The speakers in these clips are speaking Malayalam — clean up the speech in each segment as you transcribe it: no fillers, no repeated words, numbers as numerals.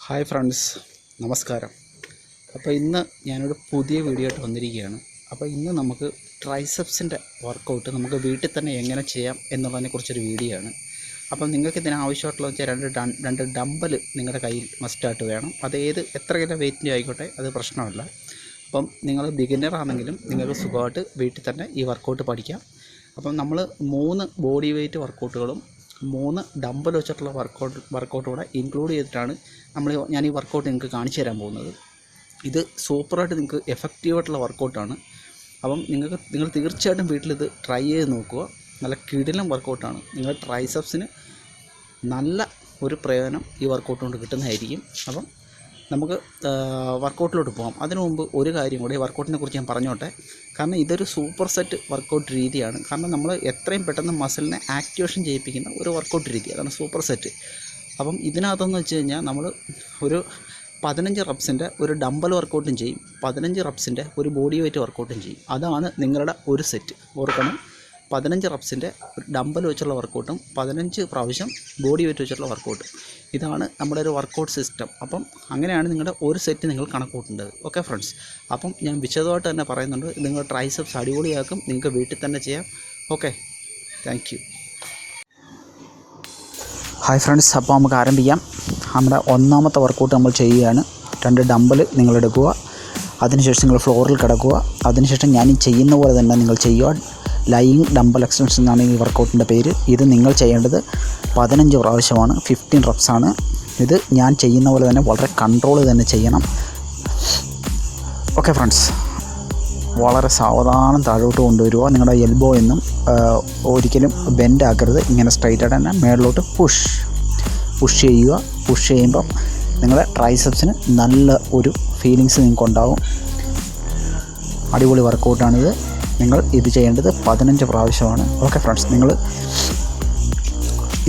ഹായ് ഫ്രണ്ട്സ്, നമസ്കാരം. അപ്പോൾ ഇന്ന് ഞാനൊരു പുതിയ വീഡിയോ ആയിട്ട് വന്നിരിക്കുകയാണ്. അപ്പോൾ ഇന്ന് നമുക്ക് ട്രൈസെപ്സിൻ്റെ വർക്കൗട്ട് നമുക്ക് വീട്ടിൽ തന്നെ എങ്ങനെ ചെയ്യാം എന്നുള്ളതിനെക്കുറിച്ചൊരു വീഡിയോ ആണ്. അപ്പം നിങ്ങൾക്ക് ഇതിന് ആവശ്യമായിട്ടുള്ള വെച്ചാൽ രണ്ട് ഡമ്പൽ നിങ്ങളുടെ കയ്യിൽ മസ്റ്റായിട്ട് വേണം. അത് എത്ര കിലോ വെയിറ്റിൻ്റെ ആയിക്കോട്ടെ, അത് പ്രശ്നമല്ല. അപ്പം നിങ്ങൾ ബിഗിനർ ആണെങ്കിലും നിങ്ങൾക്ക് സുഖമായിട്ട് വീട്ടിൽ തന്നെ ഈ വർക്കൗട്ട് പഠിക്കാം. അപ്പം നമ്മൾ 3 ബോഡി വെയ്റ്റ് വർക്കൗട്ടുകളും 3 ഡമ്പൽ വെച്ചിട്ടുള്ള വർക്കൗട്ട് കൂടെ ഇൻക്ലൂഡ് ചെയ്തിട്ടാണ് ഞാൻ ഈ വർക്കൗട്ട് നിങ്ങൾക്ക് കാണിച്ചു തരാൻ പോകുന്നത്. ഇത് സൂപ്പറായിട്ട് നിങ്ങൾക്ക് എഫക്റ്റീവായിട്ടുള്ള വർക്കൗട്ടാണ്. അപ്പം നിങ്ങൾ തീർച്ചയായിട്ടും വീട്ടിലിത് ട്രൈ ചെയ്ത് നോക്കുക. നല്ല കിടിലൻ വർക്കൗട്ടാണ്. നിങ്ങളുടെ ട്രൈസെപ്സിന് നല്ല ഒരു പ്രയോജനം ഈ വർക്കൗട്ട് കൊണ്ട് കിട്ടുന്നതായിരിക്കും. അപ്പം നമുക്ക് വർക്കൗട്ടിലോട്ട് പോകാം. അതിനു മുമ്പ് ഒരു കാര്യം കൂടി, വർക്കൗട്ടിനെ കുറിച്ച് ഞാൻ പറഞ്ഞോട്ടെ. കാരണം ഇതൊരു സൂപ്പർ സെറ്റ് വർക്കൗട്ട് രീതിയാണ്. കാരണം നമ്മൾ എത്രയും പെട്ടെന്ന് മസിലിനെ ആക്ടിവേഷൻ ചെയ്യിപ്പിക്കുന്ന ഒരു വർക്കൗട്ട് രീതി, അതാണ് സൂപ്പർ സെറ്റ്. അപ്പം ഇതിനകത്തെന്ന് വെച്ച് കഴിഞ്ഞാൽ നമ്മൾ ഒരു 15 റെപ്സിൻ്റെ ഒരു ഡമ്പൽ വർക്കൗട്ടും ചെയ്യും, 15 റെപ്സിൻ്റെ ഒരു ബോഡി വെയ്റ്റ് വർക്കൗട്ടും ചെയ്യും. അതാണ് നിങ്ങളുടെ ഒരു സെറ്റ്. ഓർക്കണം, 15 റെപ്സിൻ്റെ ഒരു ഡമ്പൽ വെച്ചുള്ള വർക്കൗട്ടും 15 പ്രാവശ്യം ബോഡി വെയ്റ്റ് വെച്ചുള്ള വർക്കൗട്ടും. ഇതാണ് നമ്മുടെ ഒരു വർക്കൗട്ട് സിസ്റ്റം. അപ്പം അങ്ങനെയാണ് നിങ്ങളുടെ ഒരു സെറ്റ് നിങ്ങൾ കണക്ക് കൂട്ടേണ്ടത്. ഓക്കെ ഫ്രണ്ട്സ്, അപ്പം ഞാൻ വിശദമായിട്ട് തന്നെ പറയുന്നുണ്ട്. നിങ്ങളുടെ ട്രൈസെപ്സ് അടിപൊളിയാക്കും, നിങ്ങൾക്ക് വീട്ടിൽ തന്നെ ചെയ്യാം. Okay, thank you. Hi friends, അപ്പോൾ നമുക്ക് ആരംഭിക്കാം. നമ്മുടെ ഒന്നാമത്തെ വർക്കൗട്ട് നമ്മൾ ചെയ്യുകയാണ്. 2 ഡമ്പൽ നിങ്ങൾ എടുക്കുക. അതിനുശേഷം നിങ്ങൾ ഫ്ലോറിൽ കിടക്കുക. അതിനുശേഷം ഞാൻ ചെയ്യുന്ന പോലെ തന്നെ നിങ്ങൾ ചെയ്യുക. ലൈയിങ് ഡമ്പൽ എക്സ്റ്റൻഷൻ എന്നാണ് ഈ വർക്കൗട്ടിൻ്റെ പേര്. ഇത് നിങ്ങൾ ചെയ്യേണ്ടത് 15 പ്രാവശ്യമാണ്, 15 റെപ്സാണ്. ഇത് ഞാൻ ചെയ്യുന്ന പോലെ തന്നെ വളരെ കൺട്രോൾ തന്നെ ചെയ്യണം. ഓക്കെ ഫ്രണ്ട്സ്, വളരെ സാവധാനം താഴോട്ട് കൊണ്ടുവരിക. നിങ്ങളുടെ എൽബോ എന്നും ഒരിക്കലും ബെൻഡ് ആക്കരുത്. ഇങ്ങനെ സ്ട്രൈറ്റായിട്ട് തന്നെ മേളിലോട്ട് പുഷ് ചെയ്യുക. പുഷ് ചെയ്യുമ്പം നിങ്ങളുടെ ട്രൈസെപ്സിന് നല്ല ഒരു ഫീലിങ്സ് നിങ്ങൾക്ക് ഉണ്ടാകും. അടിപൊളി വർക്കൗട്ടാണിത്. നിങ്ങൾ ഇത് ചെയ്യേണ്ടത് 15 പ്രാവശ്യമാണ്. ഓക്കെ ഫ്രണ്ട്സ്,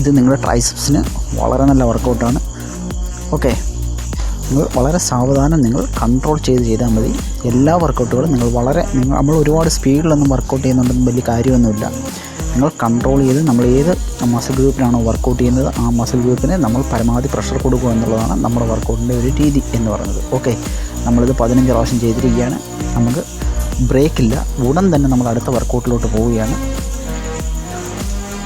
ഇത് നിങ്ങളുടെ ട്രൈസെപ്സിന് വളരെ നല്ല വർക്കൗട്ടാണ്. ഓക്കെ, നിങ്ങൾ വളരെ സാവധാനം നിങ്ങൾ കൺട്രോൾ ചെയ്താൽ മതി. എല്ലാ വർക്കൗട്ടുകളും നമ്മൾ ഒരുപാട് സ്പീഡിലൊന്നും വർക്കൗട്ട് ചെയ്യുന്നുണ്ടെന്ന് വലിയ കാര്യമൊന്നുമില്ല. നിങ്ങൾ കൺട്രോൾ ചെയ്ത് നമ്മൾ ഏത് മസിൽ ഗ്രൂപ്പിനാണോ വർക്കൗട്ട് ചെയ്യുന്നത് ആ മസിൽ ഗ്രൂപ്പിന് നമ്മൾ പരമാവധി പ്രഷർ കൊടുക്കുക എന്നുള്ളതാണ് നമ്മുടെ വർക്കൗട്ടിൻ്റെ ഒരു രീതി എന്ന് പറയുന്നത്. ഓക്കെ, നമ്മളിത് 15 പ്രാവശ്യം ചെയ്തിരിക്കുകയാണ്. നമുക്ക് ബ്രേക്കില്ല. ഉടൻ തന്നെ നമ്മൾ അടുത്ത വർക്കൗട്ടിലോട്ട് പോവുകയാണ്.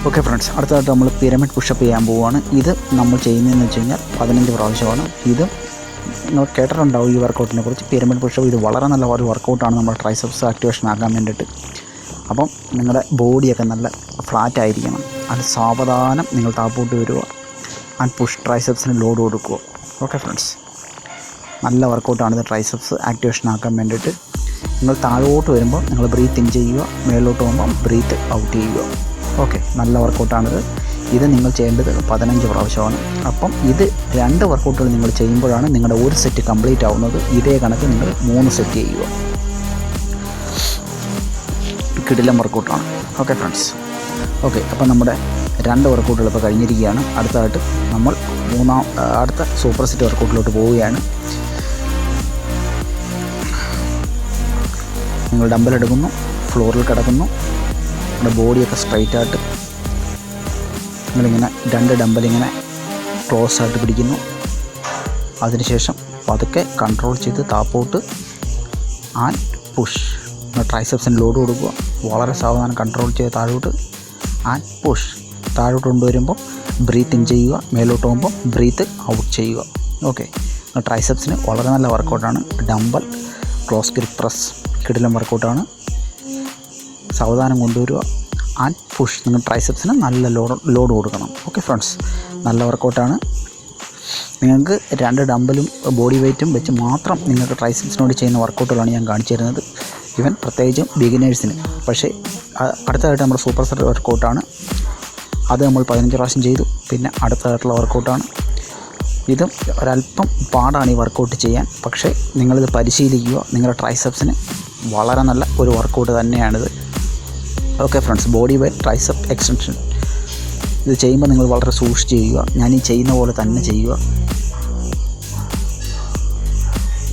ഓക്കെ ഫ്രണ്ട്സ്, അടുത്തതായിട്ട് നമ്മൾ പിരമിഡ് പുഷപ്പ് ചെയ്യാൻ പോവുകയാണ്. ഇത് നമ്മൾ ചെയ്യുന്നതെന്ന് വെച്ച് കഴിഞ്ഞാൽ 15 പ്രാവശ്യമാണ്. ഇത് നിങ്ങൾ കേട്ടിട്ടുണ്ടാവും ഈ വർക്കൗട്ടിനെ കുറിച്ച്. പിരമിഡ് പുഷപ്പ് ഇത് വളരെ നല്ല ഒരു വർക്കൗട്ടാണ് നമ്മുടെ ട്രൈസെപ്സ് ആക്ടിവേഷൻ ആക്കാൻ വേണ്ടിയിട്ട്. അപ്പം നിങ്ങളുടെ ബോഡിയൊക്കെ നല്ല ഫ്ലാറ്റ് ആയിരിക്കണം. അത് സാവധാനം നിങ്ങൾ താപ്പോട്ട് വരിക. ആൻഡ് പുഷ് ട്രൈസെപ്സിന് ലോഡ് കൊടുക്കുക. ഓക്കെ ഫ്രണ്ട്സ്, നല്ല വർക്കൗട്ടാണിത് ട്രൈസെപ്സ് ആക്ടിവേഷൻ ആക്കാൻ വേണ്ടിയിട്ട്. നിങ്ങൾ താഴോട്ട് വരുമ്പോൾ നിങ്ങൾ ബ്രീത്ത് ഇൻ ചെയ്യുക, മേലോട്ട് പോകുമ്പോൾ ബ്രീത്ത് ഔട്ട് ചെയ്യുക. ഓക്കെ, നല്ല വർക്കൗട്ടാണിത്. ഇത് നിങ്ങൾ ചെയ്യേണ്ടത് 15 പ്രാവശ്യമാണ്. അപ്പം ഇത് 2 വർക്കൗട്ടുകൾ നിങ്ങൾ ചെയ്യുമ്പോഴാണ് നിങ്ങളുടെ ഒരു സെറ്റ് കംപ്ലീറ്റ് ആവുന്നത്. ഇതേ കണക്ക് നിങ്ങൾ 3 സെറ്റ് ചെയ്യുക. കിടിലം വർക്കൗട്ടാണ്. ഓക്കെ ഫ്രണ്ട്സ്, ഓക്കെ, അപ്പം നമ്മുടെ 2 വർക്കൗട്ടുകൾ ഇപ്പോൾ കഴിഞ്ഞിരിക്കുകയാണ്. അടുത്തതായിട്ട് നമ്മൾ അടുത്ത സൂപ്പർ സെറ്റ് വർക്കൗട്ടിലോട്ട് പോവുകയാണ്. നിങ്ങൾ ഡമ്പൽ എടുക്കുന്നു, ഫ്ലോറിൽ കിടക്കുന്നു, നമ്മുടെ ബോഡിയൊക്കെ സ്ട്രൈറ്റായിട്ട് നിങ്ങളിങ്ങനെ 2 ഡമ്പലിങ്ങനെ ക്ലോസ് ആയിട്ട് പിടിക്കുന്നു. അതിനുശേഷം പതുക്കെ കൺട്രോൾ ചെയ്ത് താപ്പോട്ട് ആൻഡ് പുഷ്. ട്രൈസെപ്സിന് ലോഡ് കൊടുക്കുക. വളരെ സാവധാനം കൺട്രോൾ ചെയ്ത് താഴോട്ട് ആൻഡ് പുഷ്. താഴോട്ട് കൊണ്ടുവരുമ്പോൾ ബ്രീത്ത് ഇൻ ചെയ്യുക, മേലോട്ട് പോകുമ്പോൾ ബ്രീത്ത് ഔട്ട് ചെയ്യുക. ഓക്കെ, ട്രൈസെപ്സിന് വളരെ നല്ല വർക്കൗട്ടാണ്. ഡമ്പൽ ക്ലോസ് ഗ്രിപ്പ് പ്രസ് കിടിലം വർക്കൗട്ടാണ്. സാവധാനം കൊണ്ടുവരിക ആൻഡ് പുഷ്. നിങ്ങൾ ട്രൈസെപ്സിന് നല്ല ലോഡ് കൊടുക്കണം. ഓക്കെ ഫ്രണ്ട്സ്, നല്ല വർക്കൗട്ടാണ്. നിങ്ങൾക്ക് 2 ഡമ്പലും ബോഡി വെയ്റ്റും വെച്ച് മാത്രം നിങ്ങൾക്ക് ട്രൈസെപ്സിനോട് ചെയ്യുന്ന വർക്കൗട്ടുകളാണ് ഞാൻ കാണിച്ചു തരുന്നത്. ഈവൻ പ്രത്യേകിച്ചും ബിഗിനേഴ്സിന്. പക്ഷേ അടുത്തതായിട്ട് നമ്മുടെ സൂപ്പർ സെറ്റ് വർക്കൗട്ടാണ്. അത് നമ്മൾ 15 പ്രാവശ്യം ചെയ്തു. പിന്നെ അടുത്തതായിട്ടുള്ള വർക്കൗട്ടാണ്. ഇതും ഒരല്പം പാടാണ് ഈ വർക്കൗട്ട് ചെയ്യാൻ. പക്ഷേ നിങ്ങളിത് പരിശീലിക്കുക. നിങ്ങളുടെ ട്രൈസെപ്സിന് വളരെ നല്ല ഒരു വർക്കൗട്ട് തന്നെയാണിത്. Okay friends, body weight tricep extension ഇത് ചെയ്യുമ്പോൾ നിങ്ങൾ വളരെ സൂക്ഷിച്ച് ചെയ്യുക. ഞാൻ ഈ ചെയ്യുന്ന പോലെ തന്നെ ചെയ്യുക.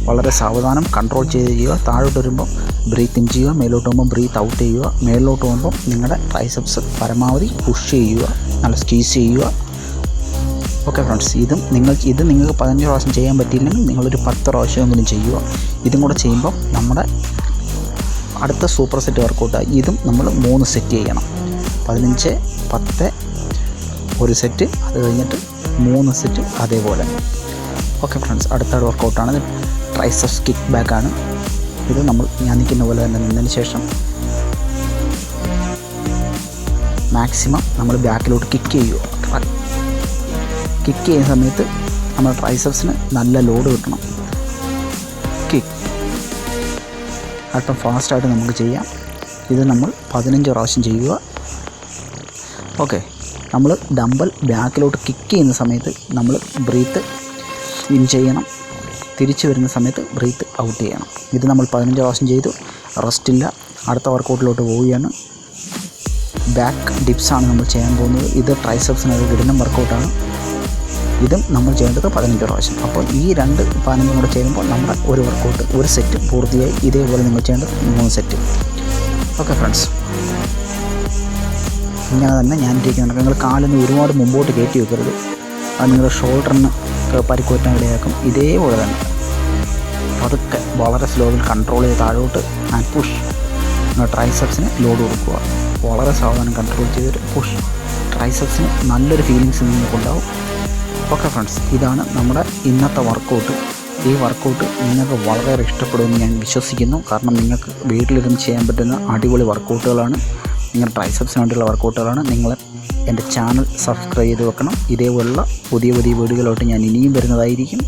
വളരെ സാവധാനം കൺട്രോൾ ചെയ്ത് ചെയ്യുക. താഴോട്ട് വരുമ്പോൾ ബ്രീത്ത് ഇൻ ചെയ്യുക, മേലോട്ട് പോകുമ്പോൾ ബ്രീത്ത് ഔട്ട് ചെയ്യുക. മേലോട്ട് പോകുമ്പോൾ നിങ്ങളുടെ ട്രൈസെപ്സ് പരമാവധി പുഷ് ചെയ്യുക, നല്ല സ്ക്വീസ് ചെയ്യുക. ഓക്കെ ഫ്രണ്ട്സ്, ഇത് നിങ്ങൾക്ക് 15 പ്രാവശ്യം ചെയ്യാൻ പറ്റിയില്ലെങ്കിൽ നിങ്ങളൊരു 10 പ്രാവശ്യമെങ്കിലും ചെയ്യുക. ഇതും കൂടെ ചെയ്യുമ്പോൾ നമ്മുടെ അടുത്ത സൂപ്പർ സെറ്റ് വർക്കൗട്ടായി. ഇതും നമ്മൾ 3 സെറ്റ് ചെയ്യണം. 15, 10 ഒരു സെറ്റ്, അത് കഴിഞ്ഞിട്ട് 3 സെറ്റ് അതേപോലെ. ഓക്കെ ഫ്രണ്ട്സ്, അടുത്ത വർക്കൗട്ടാണ് ട്രൈസെപ്സ് കിക്ക് ബാക്കാണ്. ഇത് ഞാൻ നിൽക്കുന്ന പോലെ തന്നെ നിന്നതിന് ശേഷം മാക്സിമം നമ്മൾ ബാക്കിലോട്ട് കിക്ക് ചെയ്യുക. കിക്ക് ചെയ്യുന്ന സമയത്ത് നമ്മൾ ട്രൈസെപ്സിന് നല്ല ലോഡ് കിട്ടണം. കിക്ക് അല്പം ഫാസ്റ്റായിട്ട് നമുക്ക് ചെയ്യാം. ഇത് നമ്മൾ 15 പ്രാവശ്യം ചെയ്യുക. ഓക്കെ, നമ്മൾ ഡംബൽ ബാക്കിലോട്ട് കിക്ക് ചെയ്യുന്ന സമയത്ത് നമ്മൾ ബ്രീത്ത് ഇൻ ചെയ്യണം. തിരിച്ചു വരുന്ന സമയത്ത് ബ്രീത്ത് ഔട്ട് ചെയ്യണം. ഇത് നമ്മൾ 15 പ്രാവശ്യം ചെയ്തു. റെസ്റ്റില്ല. അടുത്ത വർക്കൗട്ടിലോട്ട് പോവുകയാണ്. ബാക്ക് ഡിപ്സാണ് നമ്മൾ ചെയ്യാൻ പോകുന്നത്. ഇത് ട്രൈസെപ്സിനൊരു കിടിലൻ വർക്കൗട്ടാണ്. ഇതും നമ്മൾ ചെയ്യേണ്ടത് 15 പ്രാവശ്യം. അപ്പോൾ ഈ 15 കൂടെ ചെയ്യുമ്പോൾ നമ്മുടെ ഒരു വർക്കൗട്ട്, ഒരു സെറ്റ് പൂർത്തിയായി. ഇതേപോലെ നിങ്ങൾ ചെയ്യേണ്ടത് 3 സെറ്റ്. ഓക്കെ ഫ്രണ്ട്സ്, ഇങ്ങനെ തന്നെ ഞാൻ ഇരിക്കുന്നുണ്ട്. നിങ്ങൾ കാലൊന്ന് ഒരുപാട് മുമ്പോട്ട് കയറ്റി വെക്കരുത്. അത് നിങ്ങളുടെ ഷോൾഡറിന് പരിക്കുപറ്റാൻ ഇടയാക്കും. ഇതേപോലെ തന്നെ പതുക്കെ വളരെ സ്ലോവിൽ കൺട്രോൾ ചെയ്ത് താഴോട്ട് ആൻഡ് പുഷ്. നിങ്ങൾ ട്രൈസെപ്സിന് ലോഡ് കൊടുക്കുക. വളരെ സാവധാനം കൺട്രോൾ ചെയ്തൊരു പുഷ്. ട്രൈസെപ്സിന് നല്ലൊരു ഫീലിങ്സ് നിങ്ങൾക്കുണ്ടാവും. ഓക്കെ ഫ്രണ്ട്സ്, ഇതാണ് നമ്മുടെ ഇന്നത്തെ വർക്കൗട്ട്. ഈ വർക്കൗട്ട് നിങ്ങൾക്ക് വളരെയേറെ ഇഷ്ടപ്പെടുമെന്ന് ഞാൻ വിശ്വസിക്കുന്നു. കാരണം നിങ്ങൾക്ക് വീട്ടിലിരുന്ന് ചെയ്യാൻ പറ്റുന്ന അടിപൊളി വർക്കൗട്ടുകളാണ്. നിങ്ങളുടെ ട്രൈസെപ്സിന് വേണ്ടിയുള്ള വർക്കൗട്ടുകളാണ്. നിങ്ങൾ എൻ്റെ ചാനൽ സബ്സ്ക്രൈബ് ചെയ്ത് വെക്കണം. ഇതേപോലുള്ള പുതിയ വീഡിയോകളായിട്ട് ഞാൻ ഇനിയും വരുന്നതായിരിക്കും.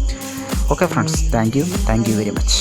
Okay friends, thank you very much.